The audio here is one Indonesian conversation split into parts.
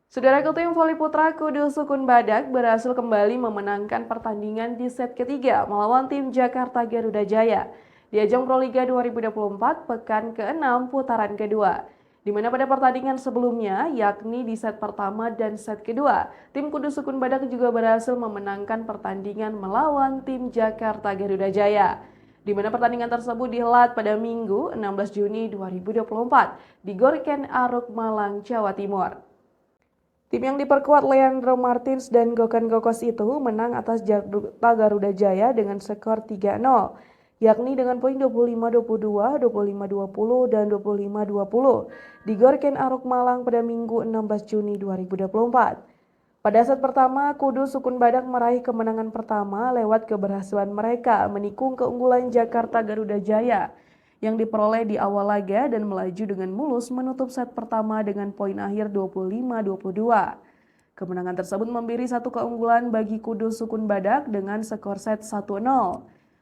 Saudara tim voli putra Kudus Sukun Badak berhasil kembali memenangkan pertandingan di set ketiga melawan tim Jakarta Garuda Jaya di ajang Proliga 2024 pekan ke-6 putaran kedua. Di mana pada pertandingan sebelumnya, yakni di set pertama dan set kedua, tim Kudus Sukun Badak juga berhasil memenangkan pertandingan melawan tim Jakarta Garuda Jaya. Di mana pertandingan tersebut dihelat pada Minggu 16 Juni 2024 di Gor Ken Arok Malang, Jawa Timur. Tim yang diperkuat Leandro Martins dan Gokhan Gokos itu menang atas Jakarta Garuda Jaya dengan skor 3-0, yakni dengan poin 25-22, 25-20, dan 25-20 di Gor Ken Arok Malang pada Minggu 16 Juni 2024. Pada set pertama, Kudus Sukun Badak meraih kemenangan pertama lewat keberhasilan mereka menikung keunggulan Jakarta Garuda Jaya yang diperoleh di awal laga dan melaju dengan mulus menutup set pertama dengan poin akhir 25-22. Kemenangan tersebut memberi satu keunggulan bagi Kudus Sukun Badak dengan skor set 1-0.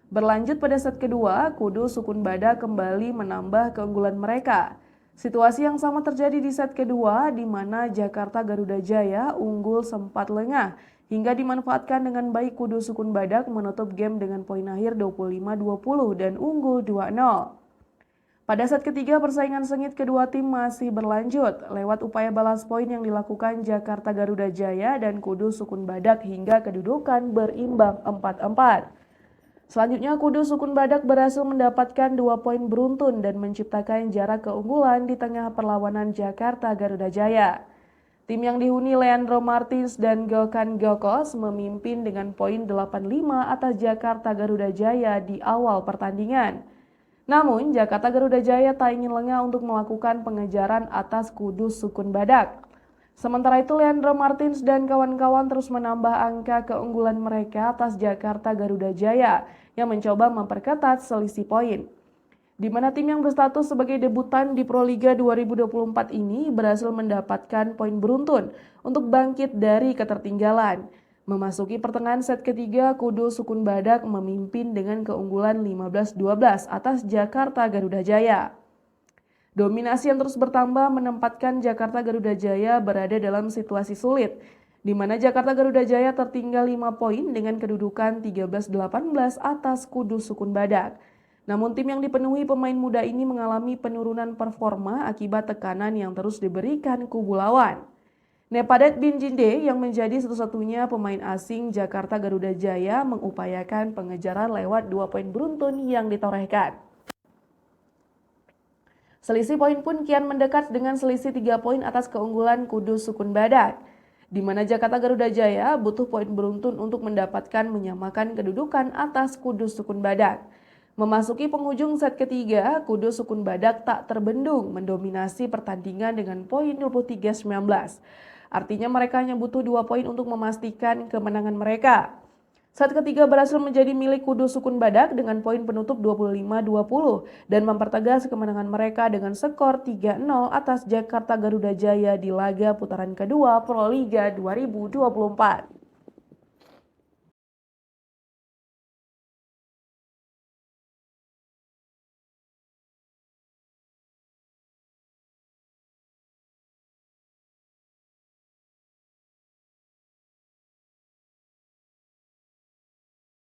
Berlanjut pada set kedua, Kudus Sukun Badak kembali menambah keunggulan mereka. Situasi yang sama terjadi di set kedua di mana Jakarta Garuda Jaya unggul sempat lengah hingga dimanfaatkan dengan baik Kudus Sukun Badak menutup game dengan poin akhir 25-20 dan unggul 2-0. Pada set ketiga, persaingan sengit kedua tim masih berlanjut lewat upaya balas poin yang dilakukan Jakarta Garuda Jaya dan Kudus Sukun Badak hingga kedudukan berimbang 4-4. Selanjutnya, Kudus Sukun Badak berhasil mendapatkan 2 poin beruntun dan menciptakan jarak keunggulan di tengah perlawanan Jakarta Garuda Jaya. Tim yang dihuni Leandro Martins dan Gokhan Gokos memimpin dengan poin 85 atas Jakarta Garuda Jaya di awal pertandingan. Namun, Jakarta Garuda Jaya tak ingin lengah untuk melakukan pengejaran atas Kudus Sukun Badak. Sementara itu, Leandro Martins dan kawan-kawan terus menambah angka keunggulan mereka atas Jakarta Garuda Jaya yang mencoba memperketat selisih poin. Di mana tim yang berstatus sebagai debutan di Proliga 2024 ini berhasil mendapatkan poin beruntun untuk bangkit dari ketertinggalan. Memasuki pertengahan set ketiga, Kudus Sukun Badak memimpin dengan keunggulan 15-12 atas Jakarta Garuda Jaya. Dominasi yang terus bertambah menempatkan Jakarta Garuda Jaya berada dalam situasi sulit, di mana Jakarta Garuda Jaya tertinggal 5 poin dengan kedudukan 13-18 atas Kudus Sukun Badak. Namun tim yang dipenuhi pemain muda ini mengalami penurunan performa akibat tekanan yang terus diberikan kubu lawan. Nepadet bin Jinde yang menjadi satu-satunya pemain asing Jakarta Garuda Jaya mengupayakan pengejaran lewat 2 poin beruntun yang ditorehkan. Selisih poin pun kian mendekat dengan selisih 3 poin atas keunggulan Kudus Sukun Badak, di mana Jakarta Garuda Jaya butuh poin beruntun untuk mendapatkan menyamakan kedudukan atas Kudus Sukun Badak. Memasuki penghujung set ketiga, Kudus Sukun Badak tak terbendung mendominasi pertandingan dengan poin 23-19. Artinya mereka hanya butuh 2 poin untuk memastikan kemenangan mereka. Set ketiga berhasil menjadi milik Kudus Sukun Badak dengan poin penutup 25-20 dan mempertegas kemenangan mereka dengan skor 3-0 atas Jakarta Garuda Jaya di laga putaran kedua Proliga 2024.